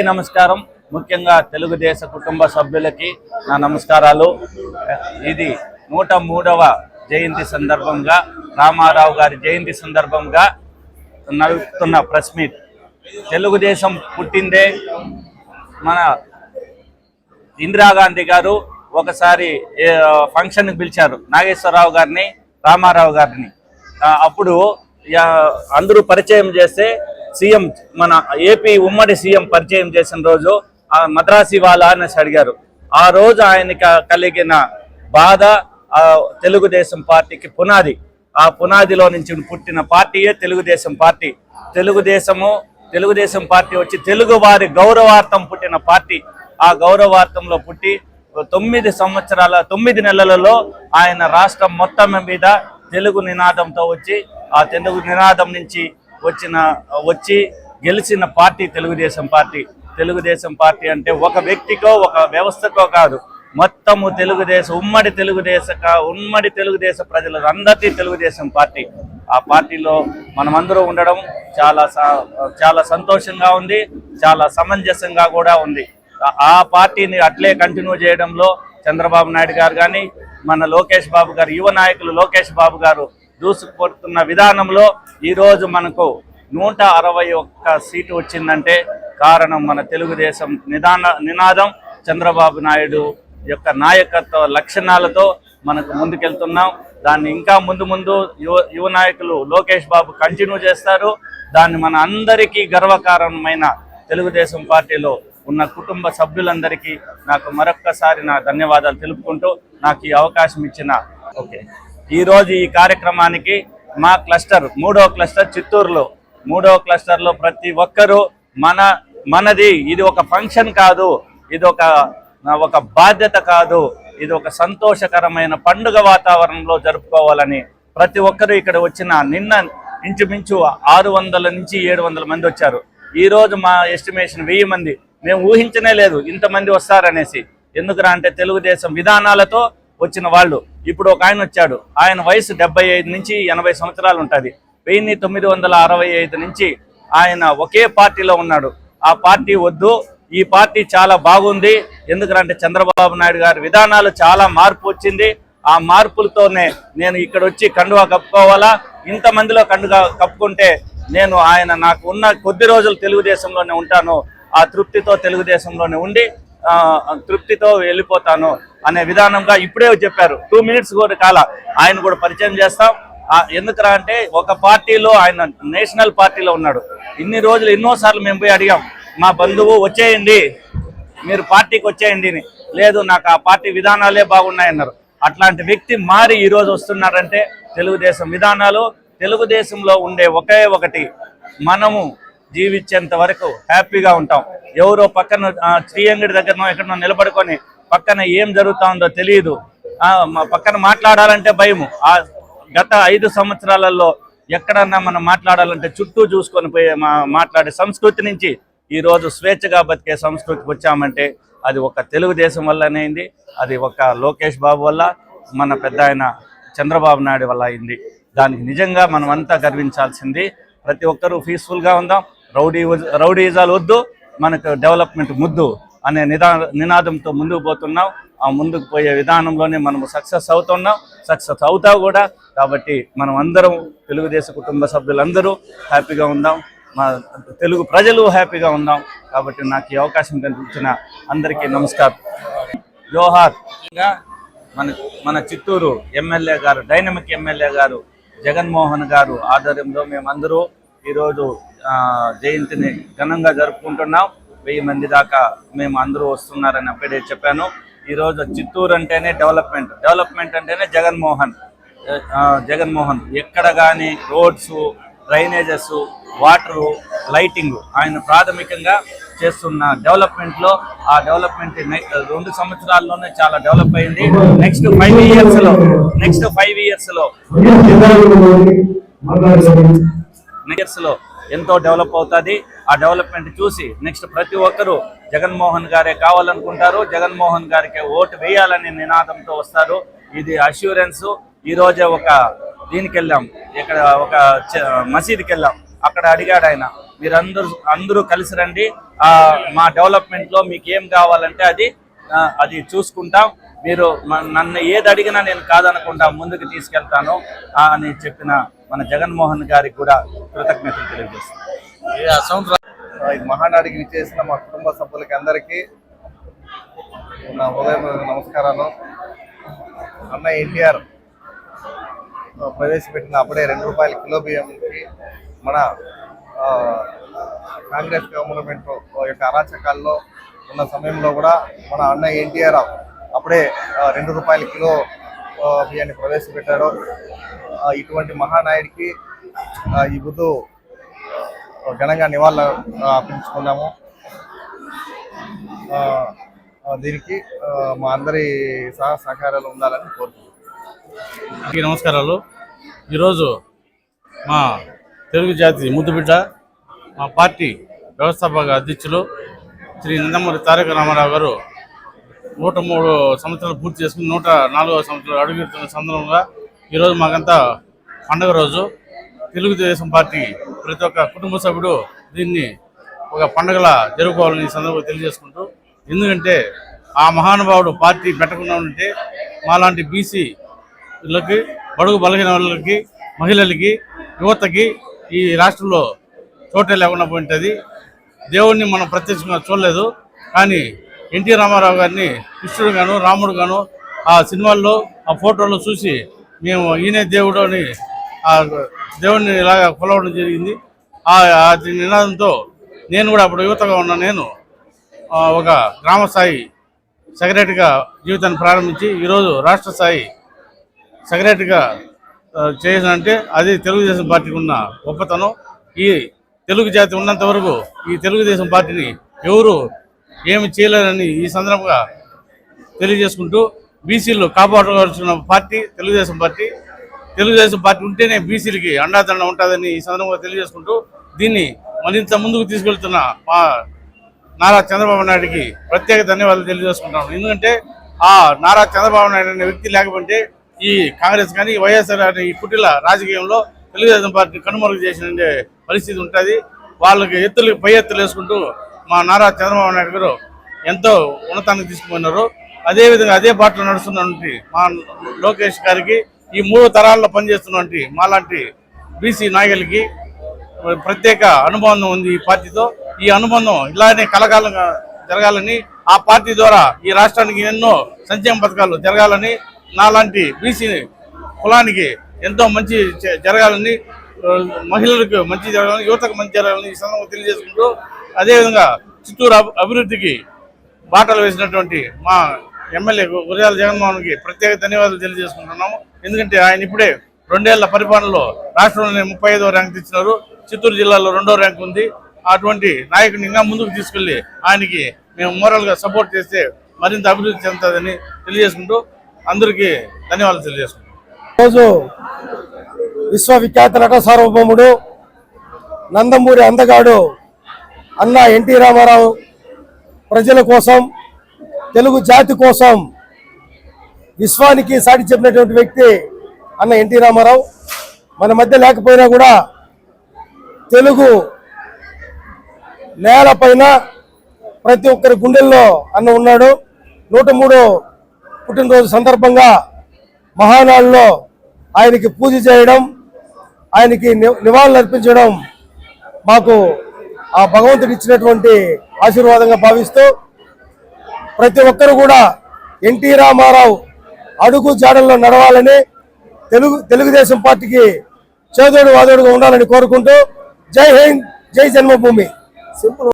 నమస్కారం. ముఖ్యంగా తెలుగుదేశ కుటుంబ సభ్యులకి నా నమస్కారాలు. ఇది 103వ జయంతి సందర్భంగా, రామారావు గారి జయంతి సందర్భంగా నడుపుతున్న ప్రెస్ మీట్. తెలుగుదేశం పుట్టిందే మన ఇందిరాగాంధీ గారు ఒకసారి ఫంక్షన్కి పిలిచారు నాగేశ్వరరావు గారిని, రామారావు గారిని. అప్పుడు అందరూ పరిచయం చేస్తే సీఎం, మన ఏపీ ఉమ్మడి సీఎం పరిచయం చేసిన రోజు మద్రాసి వాళ్ళ అనేసి అడిగారు. ఆ రోజు ఆయనకి కలిగిన బాధ తెలుగుదేశం పార్టీకి పునాది. ఆ పునాదిలో నుంచి పుట్టిన పార్టీయే తెలుగుదేశం పార్టీ. తెలుగుదేశం పార్టీ వచ్చి తెలుగు వారి గౌరవార్థం పుట్టిన పార్టీ. ఆ గౌరవార్థంలో పుట్టి 9 నెలలలో ఆయన రాష్ట్రం మొత్తం మీద తెలుగు నినాదంతో వచ్చి, ఆ తెలుగు నినాదం నుంచి వచ్చి గెలిచిన party Telugu Desam party. Telugu Desam party అంటే ఒక వ్యక్తికో ఒక వ్యవస్థకో కాదు, మొత్తము ఉమ్మడి తెలుగుదేశ ప్రజలందరికీ తెలుగుదేశం పార్టీ. ఆ పార్టీలో మనమందరూ ఉండడం చాలా సంతోషంగా ఉంది, చాలా సమంజసంగా కూడా ఉంది. ఆ పార్టీని అట్లే కంటిన్యూ చేయడంలో చంద్రబాబు నాయుడు గారు కానీ, మన లోకేష్ బాబు గారు, యువ నాయకులు లోకేష్ బాబు గారు దూసుకుపోతున్న విధానంలో ఈరోజు మనకు 161 సీటు వచ్చిందంటే కారణం మన తెలుగుదేశం నినాదం, చంద్రబాబు నాయుడు యొక్క నాయకత్వ లక్షణాలతో మనకు ముందుకెళ్తున్నాం. దాన్ని ఇంకా ముందు యువ నాయకులు లోకేష్ బాబు కంటిన్యూ చేస్తారు. దాన్ని మన అందరికీ గర్వకారణమైన తెలుగుదేశం పార్టీలో ఉన్న కుటుంబ సభ్యులందరికీ నాకు మరొక్కసారి నా ధన్యవాదాలు తెలుపుకుంటూ నాకు ఈ అవకాశం ఇచ్చిన ఈరోజు ఈ కార్యక్రమానికి మా క్లస్టర్ 3వ క్లస్టర్ చిత్తూరులో, 3వ క్లస్టర్లో ప్రతి ఒక్కరూ మనది ఇది ఒక ఫంక్షన్ కాదు, ఇది ఒక బాధ్యత కాదు, ఇది ఒక సంతోషకరమైన పండుగ వాతావరణంలో జరుపుకోవాలని ప్రతి ఒక్కరూ ఇక్కడ నిన్న ఇంచుమించు 600 నుంచి 700 మంది వచ్చారు. ఈరోజు మా ఎస్టిమేషన్ 1000 మంది. మేము ఊహించనే లేదు ఇంతమంది వస్తారనేసి. ఎందుకురా అంటే తెలుగుదేశం విధానాలతో వచ్చిన వాళ్ళు. ఇప్పుడు ఒక ఆయన వచ్చాడు, ఆయన వయసు 75 నుంచి 80 సంవత్సరాలు ఉంటుంది. 1965 నుంచి ఆయన ఒకే పార్టీలో ఉన్నాడు. ఆ పార్టీ వద్దు, ఈ పార్టీ చాలా బాగుంది. ఎందుకంటే చంద్రబాబు నాయుడు గారి విధానాలు చాలా మార్పు వచ్చింది. ఆ మార్పులతోనే నేను ఇక్కడ వచ్చి కండువా కప్పుకోవాలా, ఇంతమందిలో కండువా కప్పుకుంటే నాకు ఉన్న కొద్ది రోజులు తెలుగుదేశంలోనే ఉంటాను, ఆ తృప్తితో తెలుగుదేశంలోనే ఉండి తృప్తితో వెళ్ళిపోతాను అనే విధానంగా ఇప్పుడే చెప్పారు. 2 మినిట్స్ కూడా కాల ఆయన కూడా పరిచయం చేస్తాం. ఎందుకురా అంటే ఒక పార్టీలో ఆయన నేషనల్ పార్టీలో ఉన్నాడు. ఇన్ని రోజులు ఎన్నోసార్లు మేము పోయి అడిగాం, మా బంధువు వచ్చేయండి, మీరు పార్టీకి వచ్చేయండి అని. లేదు, నాకు ఆ పార్టీ విధానాలే బాగున్నాయన్నారు. అట్లాంటి వ్యక్తి మారి ఈరోజు వస్తున్నారంటే తెలుగుదేశం విధానాలు. తెలుగుదేశంలో ఉండే ఒకే ఒకటి, మనము జీవించేంత వరకు హ్యాపీగా ఉంటాం. ఎవరో పక్కన శ్రీయంగడి దగ్గరనో ఎక్కడనో నిలబడుకొని పక్కన ఏం జరుగుతూ ఉందో తెలియదు, పక్కన మాట్లాడాలంటే భయము. గత 5 సంవత్సరాలలో ఎక్కడన్నా మనం మాట్లాడాలంటే చుట్టూ చూసుకొని పోయి మాట్లాడే సంస్కృతి నుంచి ఈరోజు స్వేచ్ఛగా బతికే సంస్కృతికి వచ్చామంటే అది ఒక తెలుగుదేశం వల్లనే అయింది. అది ఒక లోకేష్ బాబు వల్ల, మన పెద్ద ఆయన చంద్రబాబు నాయుడు వల్ల అయింది. దానికి నిజంగా మనం అంతా గర్వించాల్సింది. ప్రతి ఒక్కరూ పీస్ఫుల్గా ఉందాం, రౌడీజాలు వద్దు, మనకు డెవలప్మెంట్ ముద్దు అనే నినాదంతో ముందుకు పోతున్నాం. ఆ ముందుకు పోయే విధానంలోనే మనము సక్సెస్ అవుతాం కూడా. కాబట్టి మనం అందరం తెలుగుదేశ కుటుంబ సభ్యులందరూ హ్యాపీగా ఉందాం, మా తెలుగు ప్రజలు హ్యాపీగా ఉందాం. కాబట్టి నాకు ఈ అవకాశం కల్పించిన అందరికీ నమస్కారం. జోహార్. మన చిత్తూరు ఎమ్మెల్యే గారు, డైనమిక్ ఎమ్మెల్యే గారు జగన్మోహన్ గారు ఆధ్వర్యంలో మేమందరూ ఈరోజు జయంతిని ఘనంగా జరుపుకుంటున్నాం. 1000 మంది దాకా మేము అందరూ వస్తున్నారని అప్పుడే చెప్పాను. ఈరోజు చిత్తూరు అంటేనే డెవలప్మెంట్ అంటేనే జగన్మోహన్. ఎక్కడ కానీ రోడ్స్, డ్రైనేజెస్, వాటరు, లైటింగ్ ఆయన ప్రాథమికంగా చేస్తున్న డెవలప్మెంట్లో, ఆ డెవలప్మెంట్ 2 సంవత్సరాల్లోనే చాలా డెవలప్ అయింది. నెక్స్ట్ 5 ఇయర్స్లో ఎంతో డెవలప్ అవుతుంది. ఆ డెవలప్మెంట్ చూసి నెక్స్ట్ ప్రతి ఒక్కరూ జగన్మోహన్ గారే కావాలనుకుంటారు, జగన్మోహన్ గారికి ఓటు వేయాలనే నినాదంతో వస్తారు. ఇది అష్యూరెన్స్. ఈరోజే దీనికి వెళ్ళాం, ఇక్కడ ఒక మసీదుకి వెళ్ళాం. అక్కడ అడిగాడు ఆయన, అందరూ కలిసి రండి, మా డెవలప్మెంట్లో మీకు ఏం కావాలంటే అది చూసుకుంటాం, మీరు నన్ను ఏది అడిగినా నేను కాదనకుండా ముందుకు తీసుకెళ్తాను అని చెప్పిన మన జగన్మోహన్ గారికి కూడా కృతజ్ఞతలు తెలియజేస్తాను. ఈ మహానాడికి విచ్చేసిన మా కుటుంబ సభ్యులకి అందరికీ నా హృదయపూర్వక నమస్కారాలు. అన్న ఎన్టీఆర్ ప్రవేశపెట్టిన అప్పుడే ₹2 కిలో బియ్యంకి మన కాంగ్రెస్ గవర్నమెంట్ యొక్క అరాచకాల్లో ఉన్న సమయంలో కూడా మన అన్న ఎన్టీఆర్ అప్పుడే ₹2 కిలో బియ్యాన్ని ప్రవేశపెట్టాడు. ఇటువంటి మహానాయుడికి ఈ బుద్ధు ఘనంగా నివాళులు అర్పించుకున్నాము. దీనికి మా అందరి సహకారాలు ఉండాలని కోరుతున్నాను. నమస్కారాలు. ఈరోజు మా తెలుగు జాతి ముద్దుబిడ్డ, మా పార్టీ వ్యవస్థాపక అధ్యక్షులు శ్రీ నందమూరి తారక రామారావు గారు 103 సంవత్సరాలు పూర్తి చేసుకుని 104వ సంవత్సరాలు అడుగుతున్న సందర్భంగా ఈరోజు మాకంతా పండుగ రోజు. తెలుగుదేశం పార్టీ ప్రతి ఒక్క కుటుంబ సభ్యుడు దీన్ని ఒక పండుగలా జరుపుకోవాలని ఈ సందర్భంగా తెలియజేసుకుంటూ, ఎందుకంటే ఆ మహానుభావుడు పార్టీ పెట్టకుండా ఉంటే మాలాంటి బీసీలకి, బడుగు బలహీన వాళ్ళకి, మహిళలకి, యువతకి ఈ రాష్ట్రంలో చోటే లేకుండా పోయింటుంది. దేవుణ్ణి మనం ప్రత్యక్షంగా చూడలేదు, కానీ ఎన్టీ రామారావు గారిని కృష్ణుడు గాను, రాముడు గాను ఆ సినిమాల్లో, ఆ ఫోటోలో చూసి మేము ఈయనే దేవుడు అని ఆ దేవుణ్ణి ఇలాగా కొలవడం జరిగింది. ఆ నినాదంతో నేను కూడా అప్పుడు యువతగా ఉన్న నేను ఒక గ్రామ స్థాయి సెక్రటరీగా జీవితాన్ని ప్రారంభించి ఈరోజు రాష్ట్ర స్థాయి సెక్రటరీగా చేయాలంటే అది తెలుగుదేశం పార్టీకి ఉన్న గొప్పతనం. ఈ తెలుగు జాతి ఉన్నంత వరకు ఈ తెలుగుదేశం పార్టీని ఎవరు ఏమి చేయలేరని ఈ సందర్భంగా తెలియజేసుకుంటూ, బీసీలు కాపాడవలసిన party Telugu Desam party. Telugu Desam party ఉంటేనే బీసీలకి అండాదండ ఉంటుందని ఈ సందర్భంగా తెలియజేసుకుంటూ, దీన్ని మరింత ముందుకు తీసుకెళ్తున్న మా నారా చంద్రబాబు నాయుడికి ప్రత్యేక ధన్యవాదాలు తెలియజేసుకుంటాను. ఎందుకంటే ఆ నారా చంద్రబాబు నాయుడు అనే వ్యక్తి లేకపోతే ఈ కాంగ్రెస్ కానీ వైఎస్ఆర్ అనే ఈ కుటిల రాజకీయంలో తెలుగుదేశం పార్టీ కనుమరుగు చేసిన పరిస్థితి ఉంటుంది. వాళ్ళకి పై ఎత్తులు వేసుకుంటూ మా నారా చంద్రబాబు నాయుడు గారు ఎంతో ఉన్నతానికి తీసుకుపోయినారు. అదేవిధంగా అదే బాటలో నడుస్తున్నటువంటి మా లోకేష్ గారికి, ఈ 3 తరాల్లో పనిచేస్తున్నటువంటి మాలాంటి బీసీ నాయకులకి ప్రత్యేక అనుబంధం ఉంది ఈ పార్టీతో. ఈ అనుబంధం ఇలానే కలకాలంగా జరగాలని, ఆ పార్టీ ద్వారా ఈ రాష్ట్రానికి ఎన్నో సంక్షేమ పథకాలు జరగాలని, నాలాంటి బీసీ కులానికి ఎంతో మంచి జరగాలని, మహిళలకు మంచి జరగాలని, యువతకు మంచి జరగాలని ఈ సందర్భంగా తెలియజేసుకుంటూ, అదేవిధంగా చిత్తూరు అభివృద్ధికి బాటలు వేసినటువంటి మా ఎమ్మెల్యే గురజాల జగన్మోహన్కి ప్రత్యేక ధన్యవాదాలు తెలియజేసుకుంటున్నాము. ఎందుకంటే ఆయన ఇప్పుడే 2 ఏళ్ల పరిపాలనలో రాష్ట్రంలోనే 35వ ర్యాంక్ తెచ్చినారు. చిత్తూరు జిల్లాలో 2వ ర్యాంక్ ఉంది. అటువంటి నాయకుడిని ఇంకా ముందుకు తీసుకెళ్లి ఆయనకి మేము మోరల్గా సపోర్ట్ చేస్తే మరింత అభివృద్ధి చెందుతుందని తెలియజేసుకుంటూ అందరికీ ధన్యవాదాలు తెలియజేసుకుంటాం. ఈరోజు విశ్వవిఖ్యాత నట సార్వభౌముడు, నందమూరి అందగాడు అన్న ఎన్టీ రామారావు ప్రజల కోసం, తెలుగు జాతి కోసం విశ్వానికి సాటి చెప్పినటువంటి వ్యక్తి అన్న ఎన్టీ రామారావు. మన మధ్య లేకపోయినా కూడా తెలుగు నేలపైన ప్రతి ఒక్కరి గుండెల్లో అన్న ఉన్నాడు. 103 పుట్టినరోజు సందర్భంగా మహానాడులో ఆయనకి పూజ చేయడం, ఆయనకి నివాళులు అర్పించడం మాకు ఆ భగవంతుడు ఇచ్చినటువంటి ఆశీర్వాదంగా భావిస్తూ, ప్రతి ఒక్కరు కూడా ఎన్టీ రామారావు అడుగు జాడల్లో నడవాలని, తెలుగుదేశం పార్టీకి చేదోడు వాదోడుగా ఉండాలని కోరుకుంటూ, జై హింద్, జై జన్మభూమి. సింపుల్.